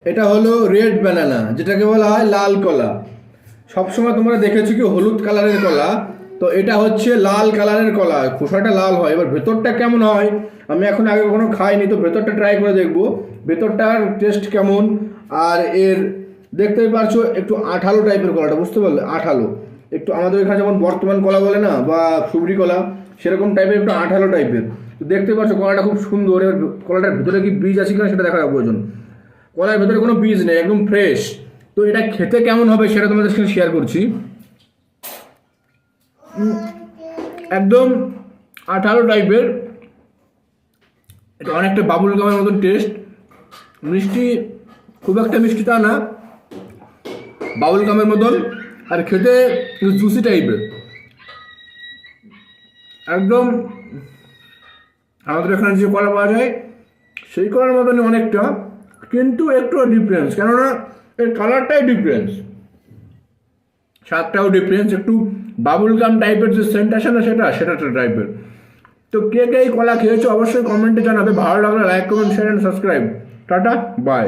এটা হলো red banana, যেটাকে বলা হয় লাল কলা। সবসময় তোমরা দেখেছো কি হলুদ কালারের কলা, তো এটা হচ্ছে লাল কালারের কলা, খোসাটা লাল হয়। এবার ভেতরটা কেমন হয় আমি এখন আগে কখনো খাইনি, তো ভেতরটা ট্রাই করে দেখবো ভেতরটার টেস্ট কেমন। আর এর দেখতেই পারছো একটু আঠালো টাইপের কলাটা, বুঝতে পারলে আঠালো একটু, আমাদের এখানে যেমন বর্তমান কলা বলে না বা সুবরি কলা, সেরকম টাইপের একটু আঠালো টাইপের। তো দেখতে পাচ্ছ কলাটা খুব সুন্দর। এবার কলাটার ভিতরে কি বীজ আছে কিনা সেটা দেখা প্রয়োজন। কলার ভেতরে কোনো বীজ নেই, একদম ফ্রেশ। তো এটা খেতে কেমন হবে সেটা তোমাদের সাথে শেয়ার করছি। একদম আঠালো টাইপের, এটা অনেকটা বাবুল গামের মতন টেস্ট। মিষ্টি, খুব একটা মিষ্টি তা না, বাবুল গামের মতন। আর খেতে জুসি টাইপের, একদম আমাদের এখানে যে কলা পাওয়া যায় সেই কলার মতনই অনেকটা, কিন্তু একটু ডিফারেন্স, কেননা এর কালারটাই ডিফারেন্স, স্বাদটাও ডিফারেন্স, একটু বাবুল গাম টাইপের যে সেন্ট আসে না সেটা টাইপের। তো কে কে এই কলা খেয়েছো অবশ্যই কমেন্টে জানাবে। ভালো লাগলে like comment share and subscribe. Tata, by.